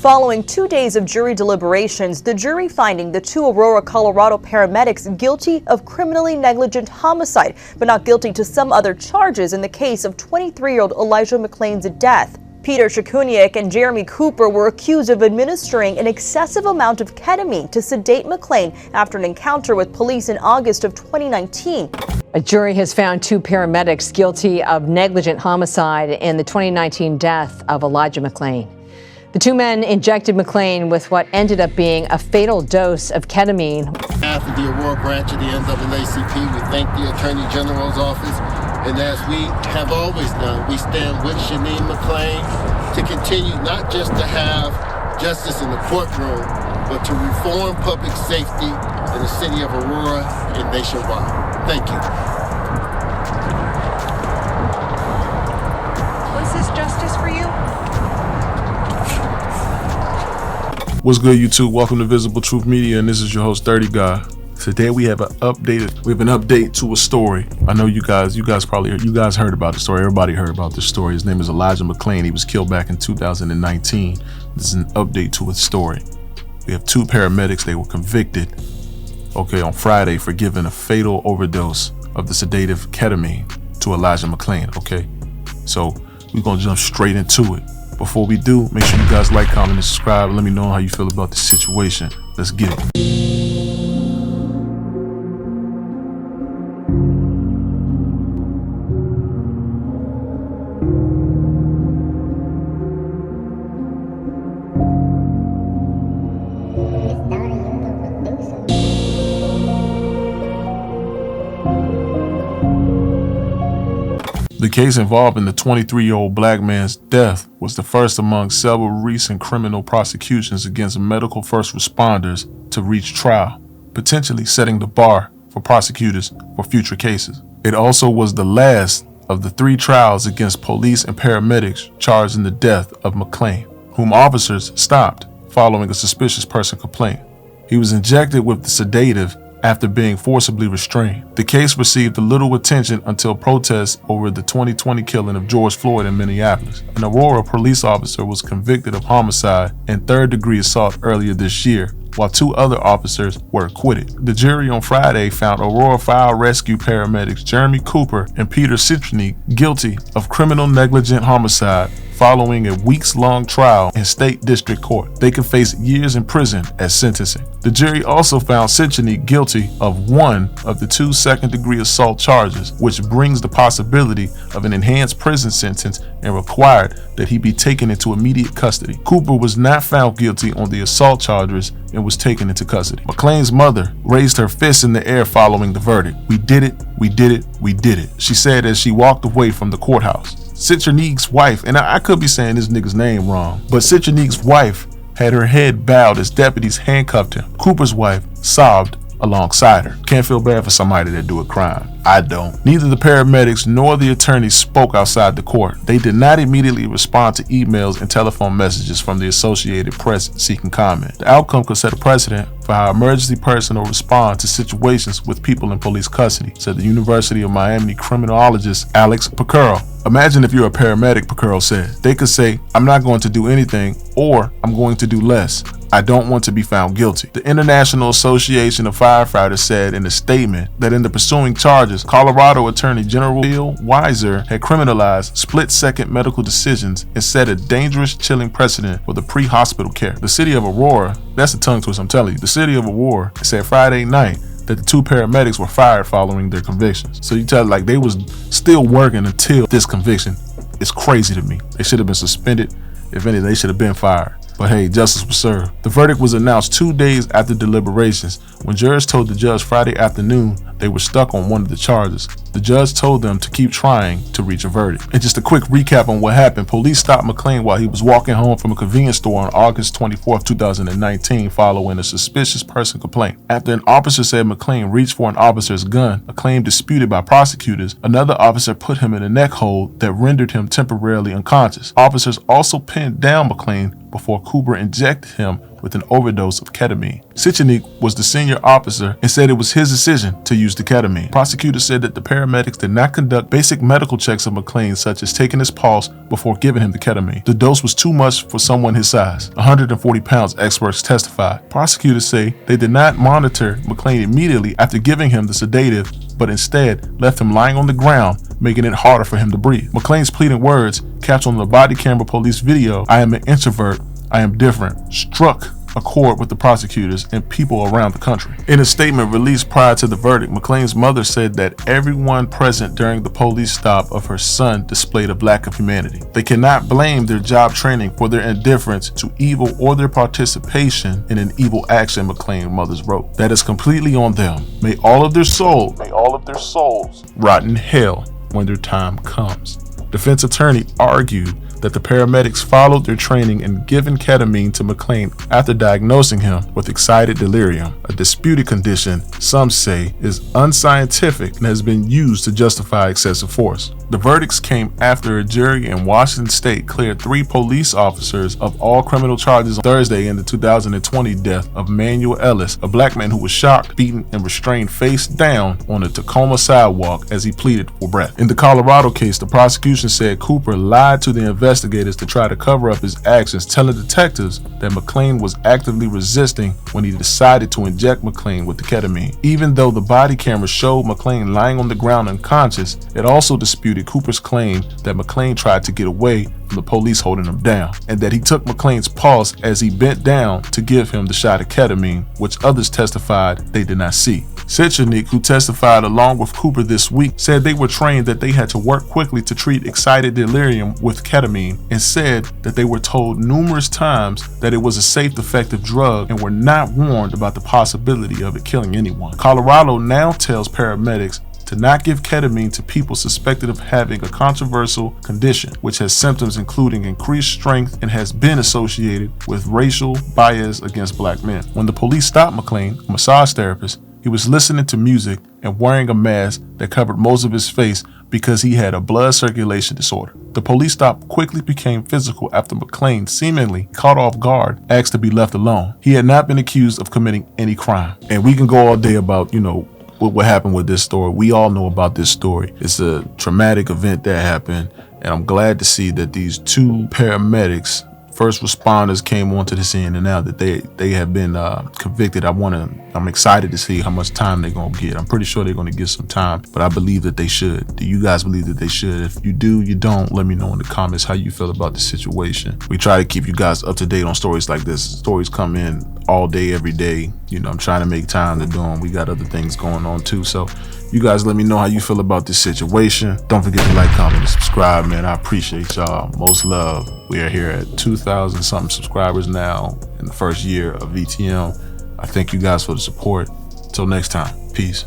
Following 2 days of jury deliberations, the jury finding the two Aurora, Colorado paramedics guilty of criminally negligent homicide, but not guilty to some other charges in the case of 23-year-old Elijah McClain's death. Peter 𝐥𝐢𝐤𝐞 and Jeremy Cooper were accused of administering an excessive amount of ketamine to sedate McClain after an encounter with police in August of 2019. A jury has found two paramedics guilty of negligent homicide in the 2019 death of Elijah McClain. The two men injected McClain with what ended up being a fatal dose of ketamine. On behalf of the Aurora branch of the NAACP, we thank the Attorney General's office, and as we have always done, we stand with 𝐥𝐢𝐤𝐤 McClain to continue not just to have justice in the courtroom, but to reform public safety in the city of Aurora and nationwide. Thank you. Was this justice for you? What's good, YouTube? Welcome to Visible Truth Media, and this is your host, Dirty Guy. Today we have an update to a story. I know you guys heard about the story. Everybody heard about this story. His name is Elijah McClain. He was killed back in 2019. This is an update to his story. We have two paramedics. They were convicted, on Friday for giving a fatal overdose of the sedative ketamine to Elijah McClain, So we're gonna jump straight into it. Before we do, make sure you guys like, comment, and subscribe, and let me know how you feel about this situation. Let's get it. The case involving the 23-year-old black man's death was the first among several recent criminal prosecutions against medical first responders to reach trial, potentially setting the bar for prosecutors for future cases. It also was the last of the 3 trials against police and paramedics charged in the death of McClain, whom officers stopped following a suspicious person complaint. He was injected with the sedative after being forcibly restrained. The case received little attention until protests over the 2020 killing of George Floyd in Minneapolis. An Aurora police officer was convicted of homicide and third-degree assault earlier this year, while 2 other officers were acquitted. The jury on Friday found Aurora Fire Rescue paramedics Jeremy Cooper and Peter 𝐥𝐢𝐤𝐞 guilty of criminal negligent homicide following a weeks-long trial in state district court. They could face years in prison as sentencing. The jury also found 𝐥𝐢𝐤𝐞 guilty of 1 of the 2 second-degree assault charges, which brings the possibility of an enhanced prison sentence and required that he be taken into immediate custody. Cooper was not found guilty on the assault charges and was taken into custody. McClain's mother raised her fist in the air following the verdict. "We did it, we did it, we did it," she said as she walked away from the courthouse. 𝐥𝐢𝐤𝐞's wife, and I could be saying this nigga's name wrong, but 𝐥𝐢𝐤𝐞's wife had her head bowed as deputies handcuffed him. Cooper's wife sobbed alongside her. Can't feel bad for somebody that do a crime. I don't. Neither the paramedics nor the attorneys spoke outside the court. They did not immediately respond to emails and telephone messages from the Associated Press seeking comment. The outcome could set a precedent for how emergency personnel respond to situations with people in police custody, said the University of Miami criminologist Alex Picaro. Imagine if you're a paramedic, Picaro said. They could say, "I'm not going to do anything," or "I'm going to do less. I don't want to be found guilty." The International Association of Firefighters said in a statement that in the pursuing charges, Colorado Attorney General 𝐤𝐤𝐤𝐤 had criminalized split-second medical decisions and set a dangerous, chilling precedent for the pre-hospital care. The city of Aurora, that's a tongue twist, I'm telling you, the city of Aurora said Friday night that the 2 paramedics were fired following their convictions. So you tell like they was still working until this conviction. It's crazy to me. They should have been suspended. If anything, they should have been fired. But hey, justice was served. The verdict was announced 2 days after deliberations, when jurors told the judge Friday afternoon they were stuck on one of the charges. The judge told them to keep trying to reach a verdict. And just a quick recap on what happened. Police stopped McClain while he was walking home from a convenience store on August 24, 2019, following a suspicious person complaint. After an officer said McClain reached for an officer's gun, a claim disputed by prosecutors, another officer put him in a neck hold that rendered him temporarily unconscious. Officers also pinned down McClain before Cooper injected him with an overdose of ketamine. 𝐥𝐢𝐤𝐞 was the senior officer and said it was his decision to use the ketamine. Prosecutors said that the paramedics did not conduct basic medical checks of McClain, such as taking his pulse before giving him the ketamine. The dose was too much for someone his size, 140 pounds, experts testified. Prosecutors say they did not monitor McClain immediately after giving him the sedative, but instead left him lying on the ground, making it harder for him to breathe. McClain's pleading words, captured on the body camera police video, "I am an introvert, I am different," struck a chord with the prosecutors and people around the country. In a statement released prior to the verdict, McClain's mother said that everyone present during the police stop of her son displayed a lack of humanity. They cannot blame their job training for their indifference to evil or their participation in an evil action, McClain's mother wrote. That is completely on them. May all of their souls rot in hell when their time comes. Defense attorney argued that the paramedics followed their training in giving ketamine to McClain after diagnosing him with excited delirium, a disputed condition some say is unscientific and has been used to justify excessive force. The verdicts came after a jury in Washington state cleared 3 police officers of all criminal charges on Thursday in the 2020 death of Manuel Ellis, a black man who was shocked, beaten, and restrained face down on a Tacoma sidewalk as he pleaded for breath. In the Colorado case, the prosecution said Cooper lied to the investigators to try to cover up his actions, telling detectives that McClain was actively resisting when he decided to inject McClain with the ketamine. Even though the body camera showed McClain lying on the ground unconscious, it also disputed Cooper's claim that McClain tried to get away from the police holding him down, and that he took McClain's pulse as he bent down to give him the shot of ketamine, which others testified they did not see. 𝐥𝐢𝐤𝐞, who testified along with Cooper this week, said they were trained that they had to work quickly to treat excited delirium with ketamine, and said that they were told numerous times that it was a safe, effective drug and were not warned about the possibility of it killing anyone. Colorado now tells paramedics to not give ketamine to people suspected of having a controversial condition, which has symptoms including increased strength and has been associated with racial bias against black men. When the police stopped McClain, a massage therapist, he was listening to music and wearing a mask that covered most of his face because he had a blood circulation disorder. The police stop quickly became physical after McClain, seemingly caught off guard, asked to be left alone. He had not been accused of committing any crime. And we can go all day about, what happened with this story. We all know about this story. It's a traumatic event that happened, and I'm glad to see that these 2 paramedics, first responders, came onto the scene, and now that they have been convicted, I'm excited to see how much time they're gonna get. I'm pretty sure they're gonna get some time, but I believe that they should. Do you guys believe that they should? If you do, you don't, let me know in the comments how you feel about the situation. We try to keep you guys up to date on stories like this. Stories come in all day, every day. I'm trying to make time to do them. We got other things going on too, so you guys let me know how you feel about this situation. Don't forget to like, comment, and subscribe, man. I appreciate y'all. Most love. We are here at 2,000 something subscribers now in the first year of VTM. I thank you guys for the support. Till next time, peace.